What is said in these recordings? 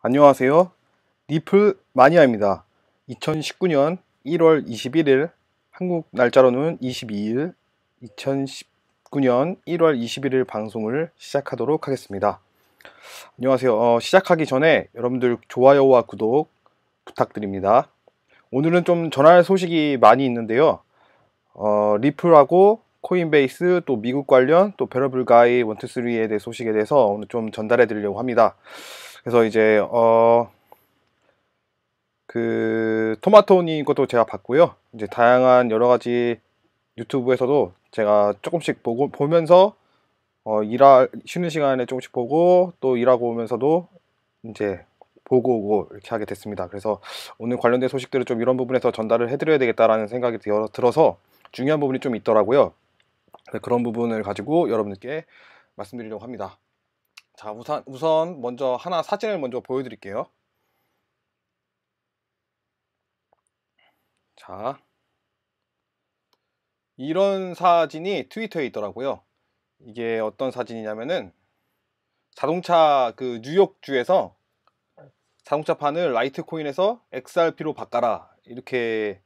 안녕하세요. 리플 마니아입니다. 2019년 1월 21일, 한국 날짜로는 22일, 2019년 1월 21일 방송을 시작하도록 하겠습니다. 안녕하세요. 시작하기 전에 여러분들 좋아요와 구독 부탁드립니다. 오늘은 좀 전할 소식이 많이 있는데요. 리플하고 코인베이스, 또 미국 관련, 또 베러블 가이 1, 2, 3에 대해 소식에 대해서 오늘 좀 전달해 드리려고 합니다. 그래서 이제 토마토님 것도 제가 봤고요. 이제 다양한 여러 가지 유튜브에서도 제가 조금씩 보면서 쉬는 시간에 조금씩 보고 또 일하고 오면서도 이제 보고 오고 이렇게 하게 됐습니다. 그래서 오늘 관련된 소식들을 좀 이런 부분에서 전달을 해드려야 되겠다라는 생각이 들어서 중요한 부분이 좀 있더라고요. 그런 부분을 가지고 여러분들께 말씀드리려고 합니다. 자, 우선 먼저 하나 사진을 먼저 보여드릴게요. 자, 이런 사진이 트위터에 있더라고요. 이게 어떤 사진이냐면은 자동차 그 뉴욕주에서 자동차판을 라이트코인에서 XRP로 바꿔라, 이렇게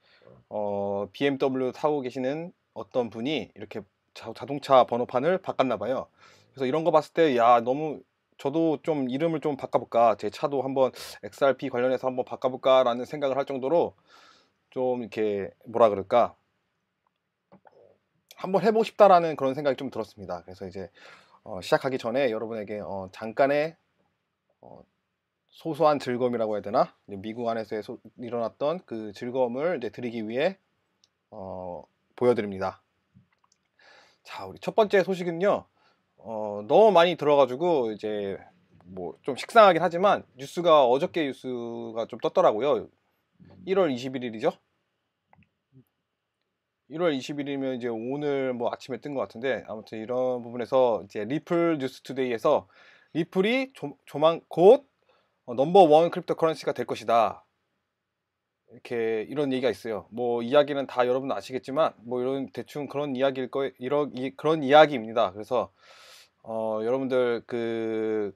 BMW 타고 계시는 어떤 분이 이렇게 자동차 번호판을 바꿨나 봐요. 그래서 이런 거 봤을 때 야, 너무 저도 좀 이름을 좀 바꿔볼까, 제 차도 한번 XRP 관련해서 한번 바꿔볼까 라는 생각을 할 정도로 좀 이렇게 뭐라 그럴까, 한번 해보고 싶다라는 그런 생각이 좀 들었습니다. 그래서 이제 시작하기 전에 여러분에게 잠깐의 소소한 즐거움이라고 해야 되나, 미국 안에서 일어났던 그 즐거움을 이제 드리기 위해 보여드립니다. 자, 우리 첫 번째 소식은요, 너무 많이 들어가지고 이제 뭐 좀 식상하긴 하지만 뉴스가 어저께 뉴스가 좀 떴더라고요. 1월 21일이죠. 1월 20일이면 이제 오늘 뭐 아침에 뜬 것 같은데, 아무튼 이런 부분에서 이제 리플 뉴스 투데이에서 리플이 조만 곧 넘버 원 크립토 커런시가 될 것이다, 이렇게 이런 얘기가 있어요. 뭐 이야기는 다 여러분 아시겠지만 뭐 이런 대충 그런 이야기일 거예요. 그런 이야기입니다. 그래서 여러분들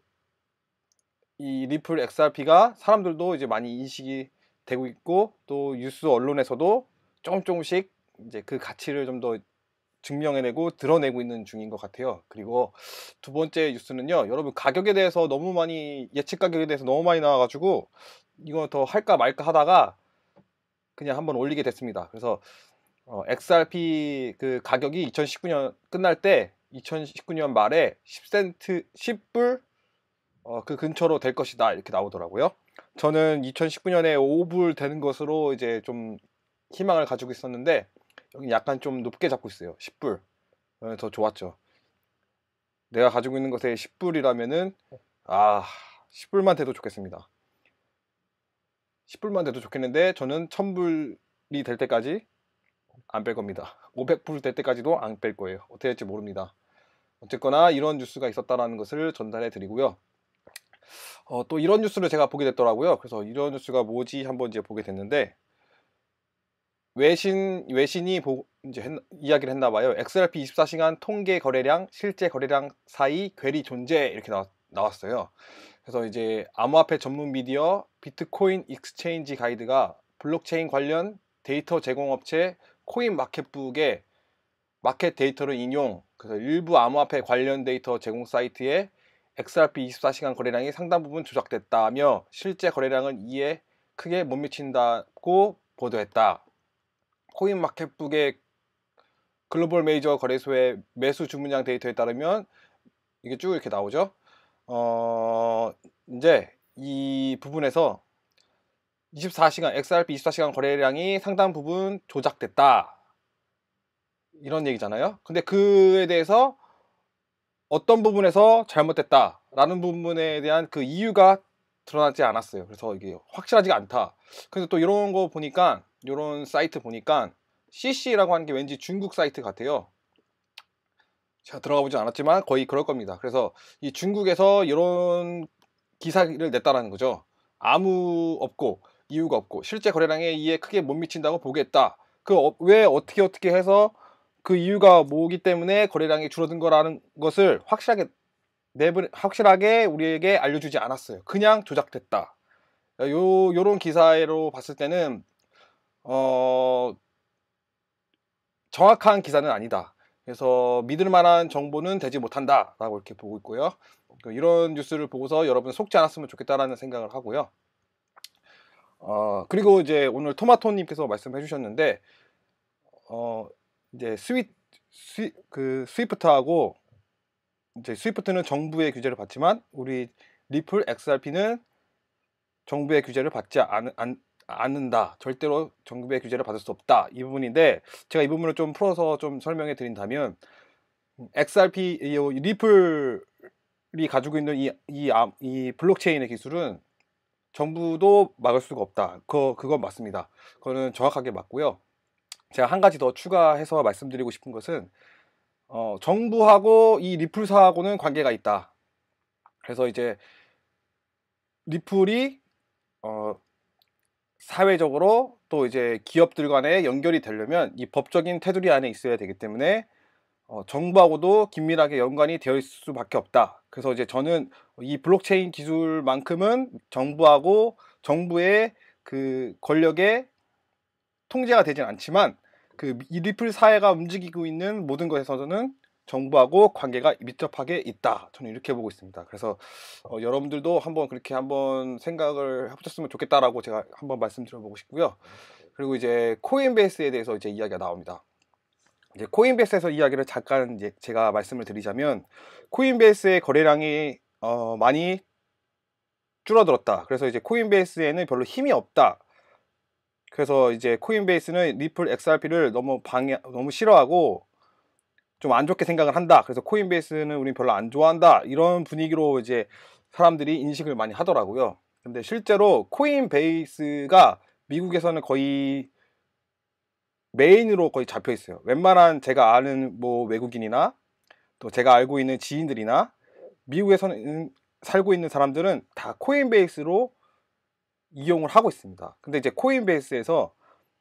이 리플 XRP가 사람들도 이제 많이 인식이 되고 있고, 또 뉴스 언론에서도 조금씩 이제 그 가치를 좀 더 증명해내고 드러내고 있는 중인 것 같아요. 그리고 두 번째 뉴스는요, 여러분 가격에 대해서 너무 많이, 예측 가격에 대해서 너무 많이 나와가지고 이거 더 할까 말까 하다가 그냥 한번 올리게 됐습니다. 그래서 XRP 그 가격이 2019년 끝날 때 2019년 말에 10센트 10불 그 근처로 될 것이다, 이렇게 나오더라고요. 저는 2019년에 5불 되는 것으로 이제 좀 희망을 가지고 있었는데 여기 약간 좀 높게 잡고 있어요. 10불. 더 좋았죠. 내가 가지고 있는 것에 10불이라면은 10불만 돼도 좋겠습니다. 10불만 돼도 좋겠는데 저는 1000불이 될 때까지 안 뺄 겁니다. 500불 될 때까지도 안 뺄 거예요. 어떻게 될지 모릅니다. 어쨌거나 이런 뉴스가 있었다라는 것을 전달해 드리고요. 또 이런 뉴스를 제가 보게 됐더라고요. 그래서 이런 뉴스가 뭐지 한번 이제 보게 됐는데, 외신이 이제 이야기를 했나 봐요. XRP 24시간 통계 거래량, 실제 거래량 사이 괴리 존재, 이렇게 나왔어요. 그래서 이제 암호화폐 전문 미디어 비트코인 익스체인지 가이드가 블록체인 관련 데이터 제공업체 코인마켓북의 마켓 데이터를 인용, 그래서 일부 암호화폐 관련 데이터 제공 사이트에 XRP 24시간 거래량이 상당 부분 조작됐다며 실제 거래량은 이에 크게 못 미친다고 보도했다. 코인마켓북의 글로벌 메이저 거래소의 매수 주문량 데이터에 따르면 이게 쭉 이렇게 나오죠. 이제 이 부분에서 XRP 24시간 거래량이 상당 부분 조작됐다, 이런 얘기잖아요. 근데 그에 대해서 어떤 부분에서 잘못됐다라는 부분에 대한 그 이유가 드러나지 않았어요. 그래서 이게 확실하지가 않다. 그래서 또 이런 거 보니까, 이런 사이트 보니까 CC라고 하는 게 왠지 중국 사이트 같아요. 제가 들어가 보진 않았지만 거의 그럴 겁니다. 그래서 이 중국에서 이런 기사를 냈다라는 거죠. 아무 없고 이유가 없고 실제 거래량에 이에 크게 못 미친다고 보겠다. 왜 어떻게 해서 그 이유가 뭐기 때문에 거래량이 줄어든 거라는 것을 확실하게 확실하게 우리에게 알려주지 않았어요. 그냥 조작됐다. 요런 기사로 봤을 때는 정확한 기사는 아니다. 그래서 믿을 만한 정보는 되지 못한다 라고 이렇게 보고 있고요. 이런 뉴스를 보고서 여러분 속지 않았으면 좋겠다라는 생각을 하고요. 그리고 이제 오늘 토마토님께서 말씀해 주셨는데 이제 스위프트하고 이제 스위프트는 정부의 규제를 받지만 우리 리플 XRP는 정부의 규제를 받지 않는다. 절대로 정부의 규제를 받을 수 없다. 이 부분인데 제가 이 부분을 좀 풀어서 좀 설명해 드린다면 XRP 리플이 가지고 있는 이 블록체인의 기술은 정부도 막을 수가 없다. 그건 맞습니다. 그거는 정확하게 맞고요. 제가 한 가지 더 추가해서 말씀드리고 싶은 것은 정부하고 이 리플사하고는 관계가 있다. 그래서 이제 리플이 사회적으로 또 이제 기업들 간에 연결이 되려면 이 법적인 테두리 안에 있어야 되기 때문에 정부하고도 긴밀하게 연관이 되어 있을 수밖에 없다. 그래서 이제 저는 이 블록체인 기술만큼은 정부하고 정부의 그 권력에 통제가 되진 않지만 이 리플 사회가 움직이고 있는 모든 것에서는 정부하고 관계가 밀접하게 있다. 저는 이렇게 보고 있습니다. 그래서 여러분들도 한번 그렇게 한번 생각을 해보셨으면 좋겠다라고 제가 한번 말씀드려보고 싶고요. 그리고 이제 코인베이스에 대해서 이제 이야기가 나옵니다. 이제 코인베이스에서 이야기를 잠깐 이제 제가 말씀을 드리자면 코인베이스의 거래량이 많이 줄어들었다. 그래서 이제 코인베이스에는 별로 힘이 없다. 그래서 이제 코인베이스는 리플 XRP를 너무 싫어하고 좀 안 좋게 생각을 한다. 그래서 코인베이스는 우린 별로 안 좋아한다. 이런 분위기로 이제 사람들이 인식을 많이 하더라고요. 근데 실제로 코인베이스가 미국에서는 거의 메인으로 거의 잡혀 있어요. 웬만한 제가 아는 뭐 외국인이나 또 제가 알고 있는 지인들이나 미국에서는 살고 있는 사람들은 다 코인베이스로 이용을 하고 있습니다. 근데 이제 코인베이스에서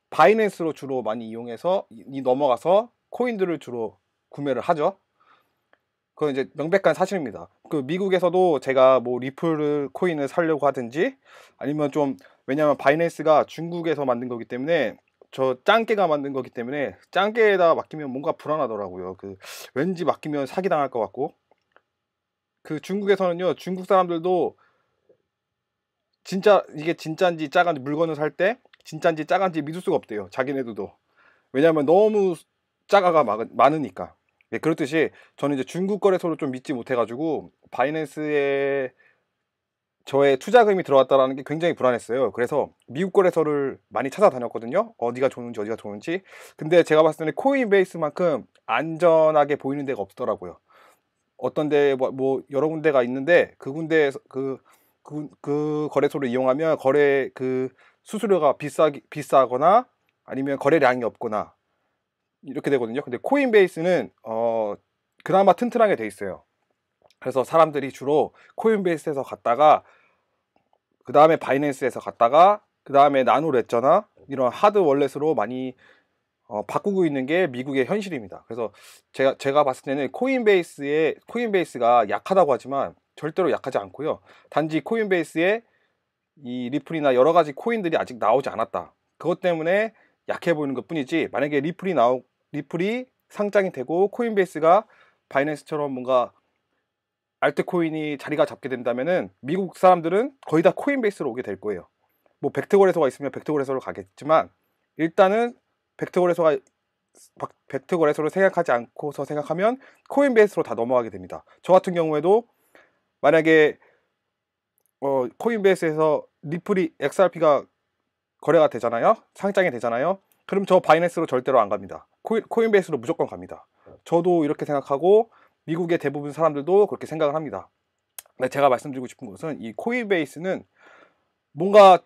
바이낸스로 주로 많이 이용해서 넘어가서 코인들을 주로 구매를 하죠. 그건 이제 명백한 사실입니다. 그 미국에서도 제가 뭐 리플 코인을 사려고 하든지 아니면 좀 왜냐면 바이낸스가 중국에서 만든 거기 때문에 저 짱깨가 만든 거기 때문에 짱깨에다 맡기면 뭔가 불안하더라고요. 왠지 맡기면 사기당할 것 같고 그 중국에서는요 중국 사람들도 진짜 이게 진짜인지 짜간지 물건을 살 때 진짜인지 짜간지 믿을 수가 없대요. 자기네들도. 왜냐하면 너무 짜가가 많으니까. 네, 그렇듯이 저는 이제 중국 거래소를 좀 믿지 못해가지고 바이낸스에 저의 투자금이 들어왔다라는 게 굉장히 불안했어요. 그래서 미국 거래소를 많이 찾아다녔거든요. 어디가 좋은지. 근데 제가 봤을 때는 코인베이스만큼 안전하게 보이는 데가 없더라고요. 어떤 데 뭐 여러 군데가 있는데 그 군데에서 그 거래소를 이용하면 수수료가 비싸거나 아니면 거래량이 없거나 이렇게 되거든요. 근데 코인베이스는 그나마 튼튼하게 돼 있어요. 그래서 사람들이 주로 코인베이스에서 갔다가 그 다음에 바이낸스에서 갔다가 그 다음에 나노레저나 이런 하드 월렛으로 많이 바꾸고 있는 게 미국의 현실입니다. 그래서 제가 봤을 때는 코인베이스가 약하다고 하지만 절대로 약하지 않고요. 단지 코인베이스에 이 리플이나 여러 가지 코인들이 아직 나오지 않았다. 그것 때문에 약해 보이는 것 뿐이지 만약에 리플이 상장이 되고 코인베이스가 바이낸스처럼 뭔가 알트코인이 자리가 잡게 된다면은 미국 사람들은 거의 다 코인베이스로 오게 될 거예요. 뭐 벡터거래소가 있으면 벡터거래소로 가겠지만 일단은 벡터거래소를 생각하지 않고서 생각하면 코인베이스로 다 넘어가게 됩니다. 저 같은 경우에도 만약에 코인베이스에서 리플이 XRP가 거래가 되잖아요. 상장이 되잖아요. 그럼 저 바이낸스로 절대로 안 갑니다. 코인베이스로 무조건 갑니다. 저도 이렇게 생각하고 미국의 대부분 사람들도 그렇게 생각을 합니다. 제가 말씀드리고 싶은 것은 이 코인베이스는 뭔가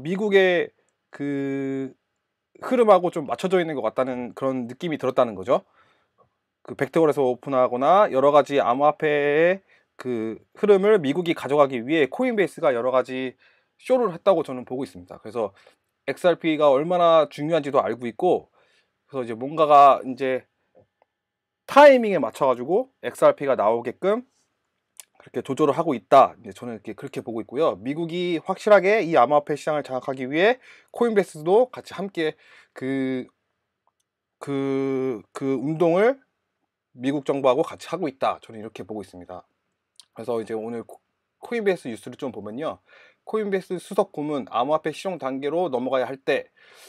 미국의 그 흐름하고 좀 맞춰져 있는 것 같다는 그런 느낌이 들었다는 거죠. 그 벡터거래소 오픈하거나 여러 가지 암호화폐의 그 흐름을 미국이 가져가기 위해 코인베이스가 여러 가지 쇼를 했다고 저는 보고 있습니다. 그래서 XRP가 얼마나 중요한지도 알고 있고 그래서 이제 뭔가가 이제 타이밍에 맞춰가지고 XRP가 나오게끔 그렇게 조절을 하고 있다. 이제 저는 이렇게 그렇게 보고 있고요. 미국이 확실하게 이 암호화폐 시장을 장악하기 위해 코인베이스도 같이 함께 그 운동을 미국 정부하고 같이 하고 있다. 저는 이렇게 보고 있습니다. 그래서 이제 오늘 코인베이스 뉴스를 좀 보면요. 코인베이스 수석 고문 암호화폐 실용 단계로 넘어가야 할 때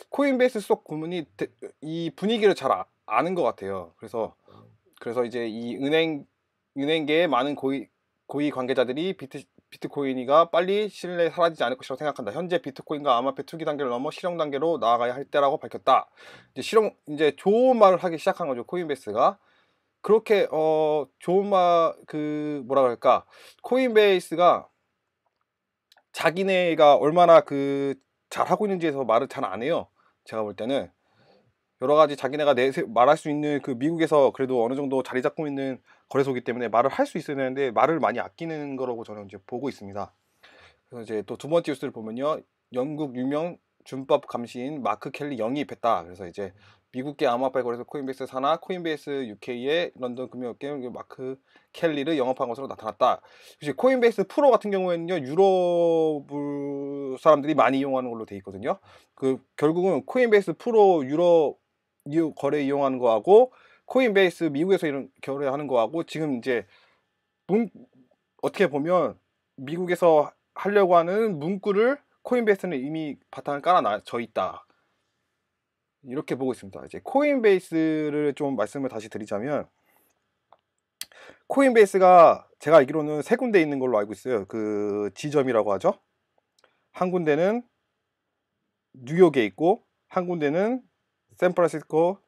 코인베이스 수석 고문이 이 분위기를 잘 아는 것 같아요. 그래서 이제 이 은행계의 많은 고위 관계자들이 비트코인이가 빨리 신뢰 사라지지 않을 것이라고 생각한다. 현재 비트코인과 암호화폐 투기 단계를 넘어 실용 단계로 나아가야 할 때라고 밝혔다. 이제 좋은 말을 하기 시작한 거죠. 코인베이스가. 그렇게 좋은 말 뭐라 그럴까? 코인베이스가 자기네가 얼마나 잘하고 있는지에서 말을 잘 안 해요. 제가 볼 때는 여러 가지 자기네가 말할 수 있는 미국에서 그래도 어느 정도 자리 잡고 있는 거래소이기 때문에 말을 할 수 있어야 되는데 말을 많이 아끼는 거라고 저는 이제 보고 있습니다. 그래서 이제 또 두 번째 뉴스를 보면요. 영국 유명 준법 감시인 마크 켈리 영입했다. 그래서 이제 미국계 암호화폐 거래소 코인베이스 산하 코인베이스 UK의 런던 금융업계 마크 켈리를 영업한 것으로 나타났다. 이제 코인베이스 프로 같은 경우에는요. 유럽 사람들이 많이 이용하는 걸로 돼 있거든요. 결국은 코인베이스 프로 유럽 거래 이용하는 거하고 코인베이스 미국에서 이런 거래하는 거하고 지금 이제 어떻게 보면 미국에서 하려고 하는 문구를 코인베이스는 이미 바탕을 깔아놔져 있다. 이렇게 보고 있습니다. 이제 코인베이스를 좀 말씀을 다시 드리자면 코인베이스가 제가 알기로는 세 군데 있는 걸로 알고 있어요. 지점이라고 하죠. 한 군데는 뉴욕에 있고 한 군데는 샌프란시스코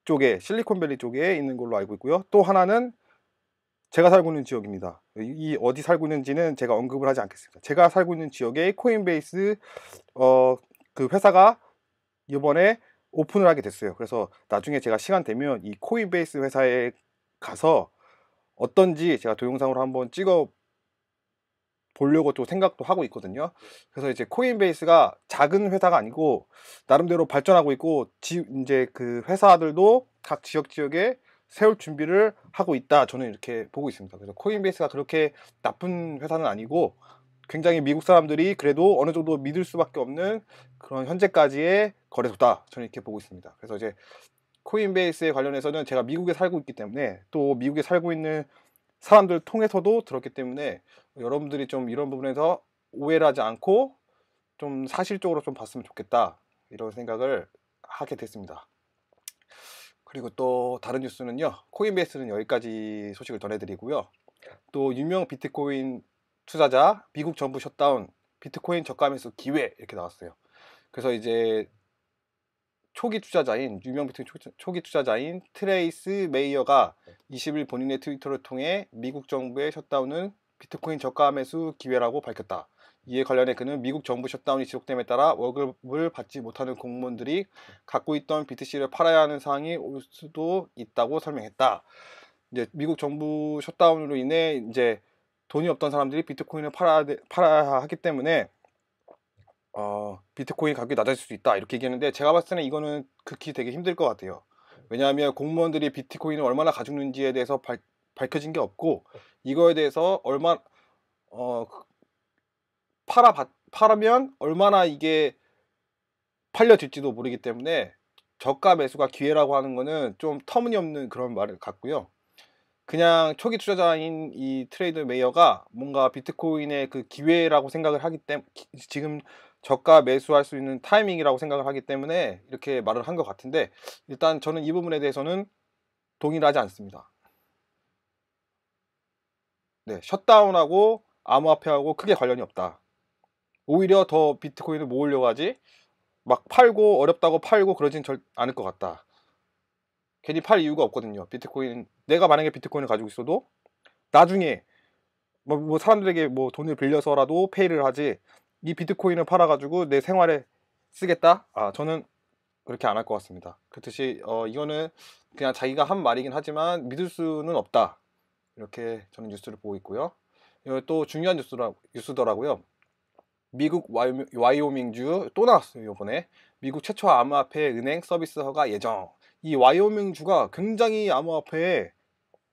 쪽에 실리콘밸리 쪽에 있는 걸로 알고 있고요. 또 하나는 제가 살고 있는 지역입니다. 이 어디 살고 있는지는 제가 언급을 하지 않겠습니다. 제가 살고 있는 지역에 코인베이스 회사가 이번에 오픈을 하게 됐어요. 그래서 나중에 제가 시간 되면 이 코인베이스 회사에 가서 어떤지 제가 동영상으로 한번 찍어 보려고 또 생각도 하고 있거든요. 그래서 이제 코인베이스가 작은 회사가 아니고 나름대로 발전하고 있고 이제 회사들도 각 지역에 세울 준비를 하고 있다. 저는 이렇게 보고 있습니다. 그래서 코인베이스가 그렇게 나쁜 회사는 아니고 굉장히 미국 사람들이 그래도 어느 정도 믿을 수밖에 없는 그런 현재까지의 거래소다. 저는 이렇게 보고 있습니다. 그래서 이제 코인베이스에 관련해서는 제가 미국에 살고 있기 때문에 또 미국에 살고 있는 사람들 통해서도 들었기 때문에 여러분들이 좀 이런 부분에서 오해를 하지 않고 좀 사실적으로 좀 봤으면 좋겠다. 이런 생각을 하게 됐습니다. 그리고 또 다른 뉴스는요. 코인베이스는 여기까지 소식을 전해드리고요. 또 유명 비트코인 투자자 미국 정부 셧다운 비트코인 저가 매수 기회 이렇게 나왔어요. 그래서 이제 유명 비트코인 초기 투자자인 트레이스 메이어가 20일 본인의 트위터를 통해 미국 정부의 셧다운은 비트코인 저가 매수 기회라고 밝혔다. 이에 관련해 그는 미국 정부 셧다운이 지속됨에 따라 월급을 받지 못하는 공무원들이 갖고 있던 BTC를 팔아야 하는 상황이 올 수도 있다고 설명했다. 이제 미국 정부 셧다운으로 인해 이제 돈이 없던 사람들이 비트코인을 팔아야 하기 때문에 비트코인 가격이 낮아질 수 있다 이렇게 얘기했는데 제가 봤을 때는 이거는 극히 되게 힘들 것 같아요. 왜냐하면 공무원들이 비트코인을 얼마나 가지고 있는지에 대해서 밝혀진 게 없고 이거에 대해서 팔으면 얼마나 이게 팔려질지도 모르기 때문에 저가 매수가 기회라고 하는 거는 좀 터무니없는 그런 말을 같고요. 그냥 초기 투자자인 이 트레이드 메이어가 뭔가 비트코인의 기회라고 생각을 하기 때문에 지금 저가 매수할 수 있는 타이밍이라고 생각을 하기 때문에 이렇게 말을 한 것 같은데 일단 저는 이 부분에 대해서는 동의를 하지 않습니다. 네, 셧다운하고 암호화폐하고 크게 관련이 없다. 오히려 더 비트코인을 모으려고 하지 막 팔고 어렵다고 팔고 그러진 않을 것 같다. 괜히 팔 이유가 없거든요. 내가 만약에 비트코인을 가지고 있어도 나중에 뭐 사람들에게 뭐 돈을 빌려서라도 페이를 하지 이 비트코인을 팔아가지고 내 생활에 쓰겠다? 저는 그렇게 안 할 것 같습니다. 그렇듯이 이거는 그냥 자기가 한 말이긴 하지만 믿을 수는 없다. 이렇게 저는 뉴스를 보고 있고요. 또 중요한 뉴스더라고요. 미국 와이오밍주 또 나왔어요. 이번에 미국 최초 암호화폐 은행 서비스 허가 예정. 이 와이오밍주가 굉장히 암호화폐에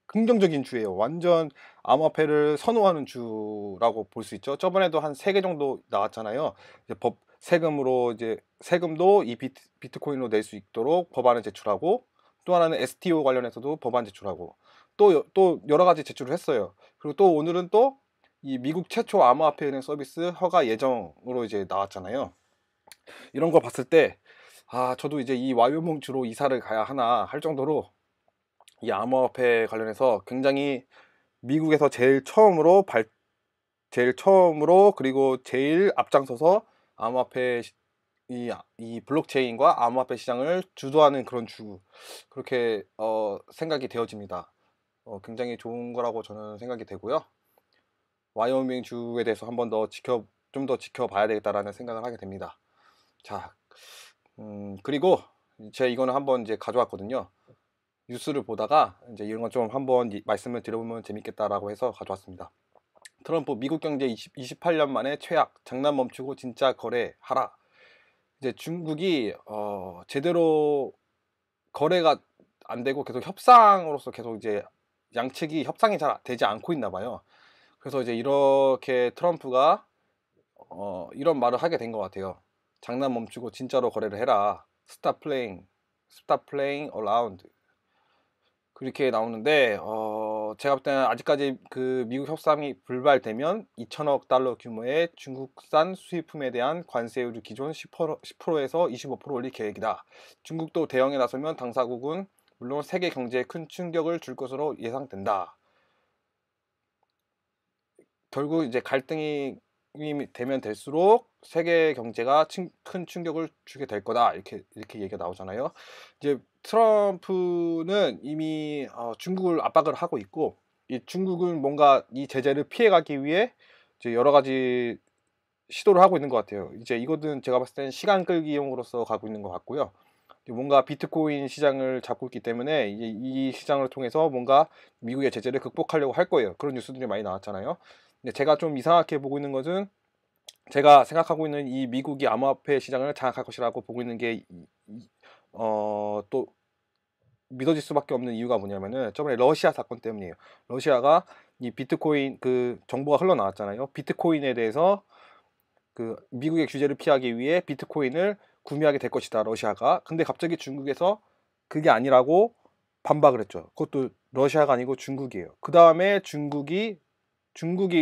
긍정적인 주예요. 완전 암호화폐를 선호하는 주라고 볼 수 있죠. 저번에도 한 3개 정도 나왔잖아요. 이제 법 세금으로 이제 세금도 이 비트코인으로 낼 수 있도록 법안을 제출하고, 또 하나는 STO 관련해서도 법안 제출하고, 또 여러 가지 제출을 했어요. 그리고 또 오늘은 또 이 미국 최초 암호화폐 은행 서비스 허가 예정으로 이제 나왔잖아요. 이런 거 봤을 때 저도 이제 이 와이오밍 주로 이사를 가야 하나 할 정도로 이 암호화폐 관련해서 굉장히 미국에서 제일 처음으로 그리고 제일 앞장서서 암호화폐 이 블록체인과 암호화폐 시장을 주도하는 그런 주, 그렇게 생각이 되어집니다. 굉장히 좋은 거라고 저는 생각이 되고요. 와이오밍 주에 대해서 한 번 더 좀 더 지켜봐야 되겠다라는 생각을 하게 됩니다. 자, 그리고 제가 이거는 한번 이제 가져왔거든요. 뉴스를 보다가 이제 이런 건 좀 한번 말씀을 드려보면 재밌겠다라고 해서 가져왔습니다. 트럼프 미국 경제 28년 만에 최악, 장난 멈추고 진짜 거래하라. 이제 중국이 제대로 거래가 안 되고 계속 협상으로서 계속 이제 양측이 협상이 잘 되지 않고 있나 봐요. 그래서 이제 이렇게 트럼프가 이런 말을 하게 된 것 같아요. 장난 멈추고 진짜로 거래를 해라. Stop playing around. 그렇게 나오는데 제가 볼 때는 아직까지 그 미국 협상이 불발되면 2천억 달러 규모의 중국산 수입품에 대한 관세율을 기존 10%에서 25% 올릴 계획이다. 중국도 대응에 나서면 당사국은 물론 세계 경제에 큰 충격을 줄 것으로 예상된다. 결국 이제 갈등이 되면 될수록 세계 경제가 큰 충격을 주게 될 거다, 이렇게 얘기가 나오잖아요. 이제 트럼프는 이미 중국을 압박을 하고 있고, 이 중국은 뭔가 이 제재를 피해가기 위해 이제 여러 가지 시도를 하고 있는 것 같아요. 이제 이거는 제가 봤을 때는 시간 끌기용으로서 가고 있는 것 같고요. 뭔가 비트코인 시장을 잡고 있기 때문에 이제 이 시장을 통해서 뭔가 미국의 제재를 극복하려고 할 거예요. 그런 뉴스들이 많이 나왔잖아요. 근데 제가 좀 이상하게 보고 있는 것은, 제가 생각하고 있는 이 미국이 암호화폐 시장을 장악할 것이라고 보고 있는 게 또 믿어질 수밖에 없는 이유가 뭐냐면은 저번에 러시아 사건 때문이에요. 러시아가 이 비트코인 그 정보가 흘러나왔잖아요. 비트코인에 대해서 그 미국의 규제를 피하기 위해 비트코인을 구매하게 될 것이다, 러시아가. 근데 갑자기 중국에서 그게 아니라고 반박을 했죠. 그것도 러시아가 아니고 중국이에요. 그 다음에 중국이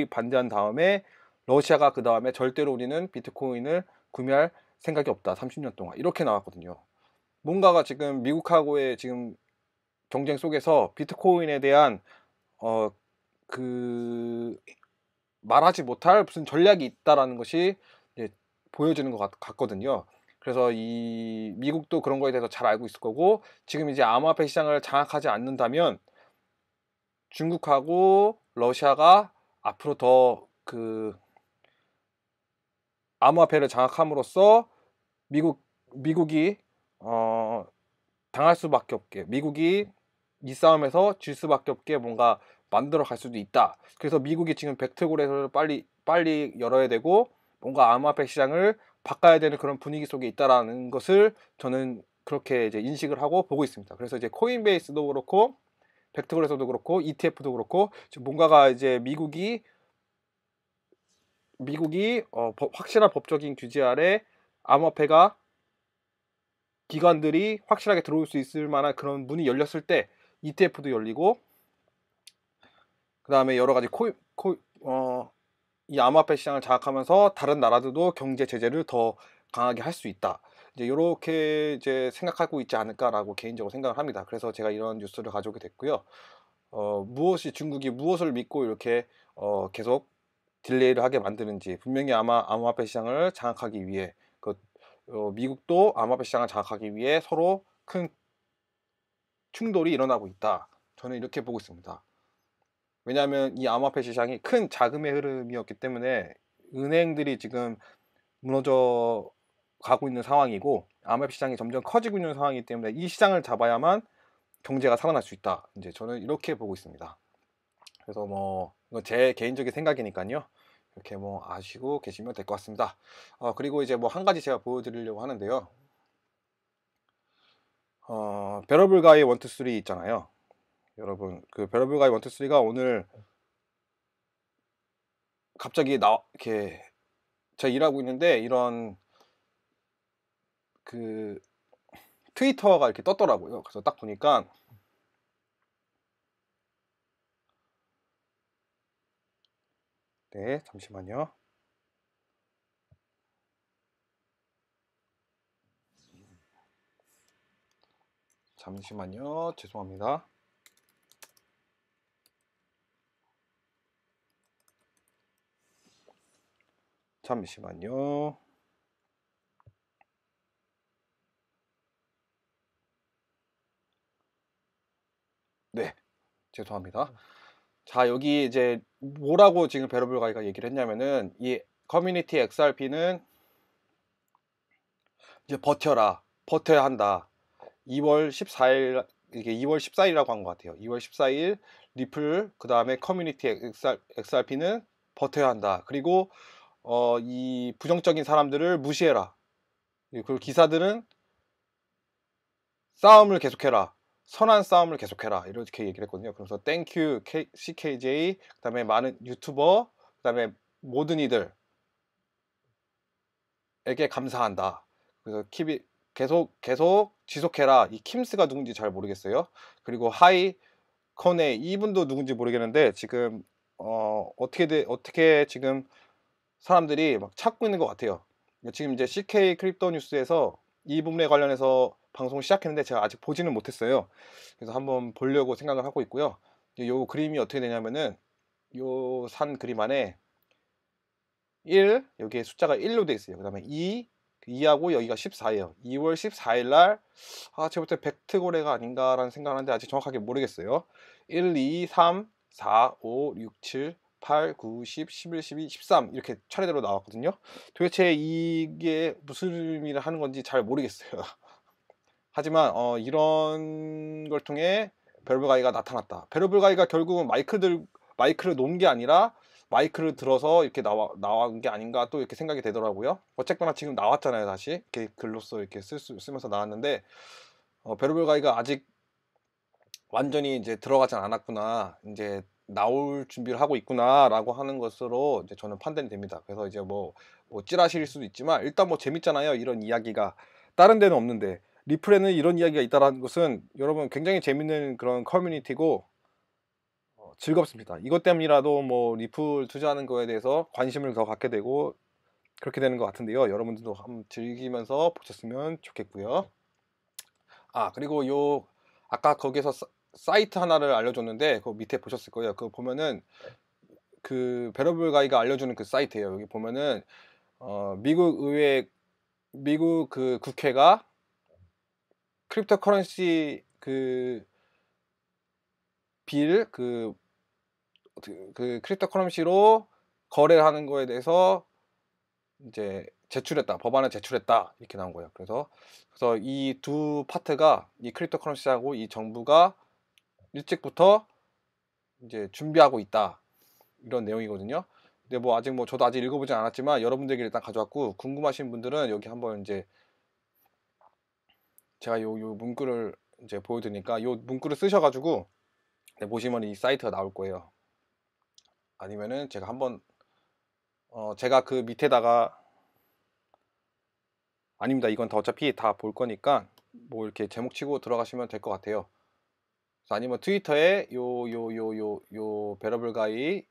반대한 다음에 러시아가 그 다음에 절대로 우리는 비트코인을 구매할 생각이 없다, 30년 동안, 이렇게 나왔거든요. 뭔가가 지금 미국하고의 지금 경쟁 속에서 비트코인에 대한 그 말하지 못할 무슨 전략이 있다라는 것이 이제 보여지는 것 같거든요. 그래서 이 미국도 그런 거에 대해서 잘 알고 있을 거고, 지금 이제 암호화폐 시장을 장악하지 않는다면 중국하고 러시아가 앞으로 더 그 암호화폐를 장악함으로써 미국이 당할 수밖에 없게, 미국이 이 싸움에서 질 수밖에 없게 뭔가 만들어 갈 수도 있다. 그래서 미국이 지금 백트골에서 빨리 열어야 되고 뭔가 암호화폐 시장을 바꿔야 되는 그런 분위기 속에 있다라는 것을 저는 그렇게 이제 인식을 하고 보고 있습니다. 그래서 이제 코인베이스도 그렇고 백트골에서도 그렇고 ETF도 그렇고 지금 뭔가가 이제 미국이 확실한 법적인 규제 아래 암호화폐가 기관들이 확실하게 들어올 수 있을 만한 그런 문이 열렸을 때 ETF도 열리고, 그 다음에 여러 가지 이 암호화폐 시장을 장악하면서 다른 나라들도 경제 제재를 더 강하게 할 수 있다. 이제 이렇게 이제 생각하고 있지 않을까라고 개인적으로 생각을 합니다. 그래서 제가 이런 뉴스를 가져오게 됐고요. 중국이 무엇을 믿고 이렇게 계속 딜레이를 하게 만드는지, 분명히 아마 암호화폐 시장을 장악하기 위해 미국도 암호화폐 시장을 장악하기 위해 서로 큰 충돌이 일어나고 있다. 저는 이렇게 보고 있습니다. 왜냐하면 이 암호화폐 시장이 큰 자금의 흐름이었기 때문에 은행들이 지금 무너져 가고 있는 상황이고, 암호화폐 시장이 점점 커지고 있는 상황이기 때문에 이 시장을 잡아야만 경제가 살아날 수 있다. 이제 저는 이렇게 보고 있습니다. 그래서 뭐 이건 제 개인적인 생각이니까요. 이렇게 뭐 아시고 계시면 될 것 같습니다. 그리고 이제 뭐 한 가지 제가 보여드리려고 하는데요. 베러블 가이 1, 2, 3 있잖아요. 여러분 그 베러블 가이 1, 2, 3가 오늘 갑자기 이렇게 제가 일하고 있는데 이런 그 트위터가 이렇게 떴더라고요. 그래서 딱 보니까 네, 잠시만요. 잠시만요. 죄송합니다. 잠시만요. 네, 죄송합니다. 자, 여기 이제 뭐라고 지금 베러블 가이가 얘기를 했냐면은 이 커뮤니티 XRP는 이제 버텨야 한다. 2월 14일 이게 2월 14일이라고 한 것 같아요. 2월 14일 리플 그 다음에 커뮤니티 XRP는 버텨야 한다. 그리고 이 부정적인 사람들을 무시해라. 그리고 기사들은 싸움을 계속해라. 선한 싸움을 계속해라. 이렇게 얘기를 했거든요. 그래서 땡큐 CKJ 그다음에 많은 유튜버 그다음에 모든 이들에게 감사한다. 그래서 킵이 계속 지속해라. 이 킴스가 누군지 잘 모르겠어요. 그리고 하이 커네 이분도 누군지 모르겠는데 지금 어떻게 지금 사람들이 막 찾고 있는 것 같아요. 지금 이제 CK 크립토 뉴스에서 이 부분에 관련해서 방송을 시작했는데 제가 아직 보지는 못했어요. 그래서 한번 보려고 생각을 하고 있고요. 요 그림이 어떻게 되냐면은 요 산 그림 안에 1 여기에 숫자가 1로 돼 있어요. 그다음에 2하고 여기가 14예요. 2월 14일 날 제가 볼 때 벡트 거래가 아닌가라는 생각을 하는데 아직 정확하게 모르겠어요. 1, 2, 3, 4, 5, 6, 7, 8, 9, 10, 11, 12, 13 이렇게 차례대로 나왔거든요. 도대체 이게 무슨 의미를 하는 건지 잘 모르겠어요. 하지만 이런 걸 통해 베러블 가이가 나타났다. 베러블 가이가 결국은 마이크를 놓은 게 아니라 마이크를 들어서 이렇게 나온 게 아닌가 또 이렇게 생각이 되더라고요. 어쨌거나 지금 나왔잖아요. 다시 이렇게 글로써 이렇게 쓰면서 나왔는데 베러블 가이가 아직 완전히 이제 들어가진 않았구나. 이제 나올 준비를 하고 있구나라고 하는 것으로 이제 저는 판단이 됩니다. 그래서 이제 뭐 찌라시일 수도 있지만 일단 뭐 재밌잖아요. 이런 이야기가 다른 데는 없는데 리플에는 이런 이야기가 있다라는 것은 여러분 굉장히 재밌는 그런 커뮤니티고 즐겁습니다. 이것 때문이라도 뭐 리플 투자하는 거에 대해서 관심을 더 갖게 되고 그렇게 되는 것 같은데요. 여러분들도 한번 즐기면서 보셨으면 좋겠고요. 그리고 아까 거기서 사이트 하나를 알려줬는데 그 밑에 보셨을 거예요. 그거 보면은 그 베러블 가이가 알려주는 그 사이트예요. 여기 보면은 미국 그 국회가 크립토 커런시 그 빌 그 크립토 커런시로 거래를 하는 거에 대해서 이제 법안을 제출했다 이렇게 나온 거예요. 그래서 이 두 파트가 이 크립토 커런시하고 이 정부가 일찍부터 이제 준비하고 있다 이런 내용이거든요. 근데 뭐 아직 저도 아직 읽어보진 않았지만 여러분들에게 일단 가져왔고 궁금하신 분들은 여기 한번 이제 제가 요 문구를 이제 보여드리니까 요 문구를 쓰셔가지고 보시면 이 사이트가 나올 거예요. 아니면은 제가 한번 제가 그 밑에다가 아닙니다. 이건 다 어차피 다 볼 거니까 뭐 이렇게 제목 치고 들어가시면 될 것 같아요. 아니면 트위터에 요 베러블 가이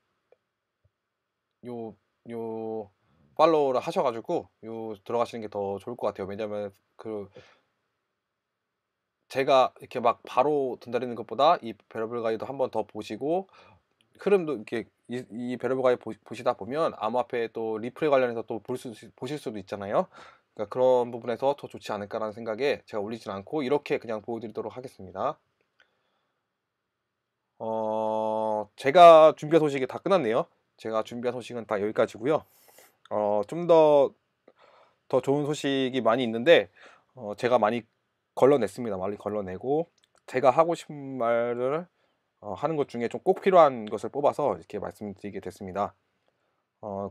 요 팔로우를 하셔가지고 들어가시는 게 더 좋을 것 같아요. 왜냐면 제가 이렇게 막 바로 전달하는 것보다 이 베러블 가이도 한번 더 보시고 흐름도 이렇게 이 베러블 가이 보시다 보면 암호화폐 또 리플에 관련해서 또 보실 수도 있잖아요. 그러니까 그런 부분에서 더 좋지 않을까라는 생각에 제가 올리진 않고 이렇게 그냥 보여드리도록 하겠습니다. 제가 준비한 소식이 다 끝났네요. 제가 준비한 소식은 다 여기까지고요. 좀 더 좋은 소식이 많이 있는데 제가 많이 걸러냈습니다. 많이 걸러내고 제가 하고 싶은 말을 하는 것 중에 좀 꼭 필요한 것을 뽑아서 이렇게 말씀드리게 됐습니다.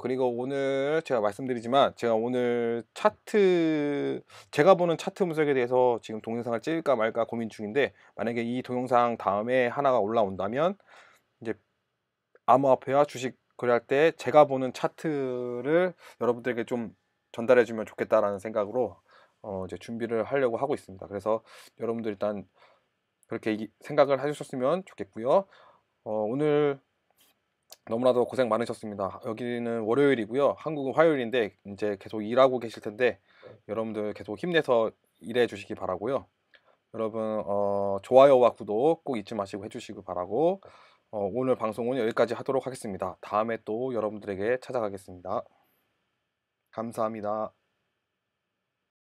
그리고 오늘 제가 말씀드리지만 제가 오늘 제가 보는 차트 분석에 대해서 지금 동영상을 찍을까 말까 고민 중인데, 만약에 이 동영상 다음에 하나가 올라온다면 이제 암호화폐와 주식 거래할 때 제가 보는 차트를 여러분들에게 좀 전달해 주면 좋겠다라는 생각으로 이제 준비를 하려고 하고 있습니다. 그래서 여러분들 일단 그렇게 생각을 해주셨으면 좋겠고요. 오늘 너무나도 고생 많으셨습니다. 여기는 월요일이고요. 한국은 화요일인데 이제 계속 일하고 계실 텐데 여러분들 계속 힘내서 일해 주시기 바라고요. 여러분 좋아요와 구독 꼭 잊지 마시고 해주시기 바라고, 오늘 방송은 여기까지 하도록 하겠습니다. 다음에 또 여러분들에게 찾아가겠습니다. 감사합니다.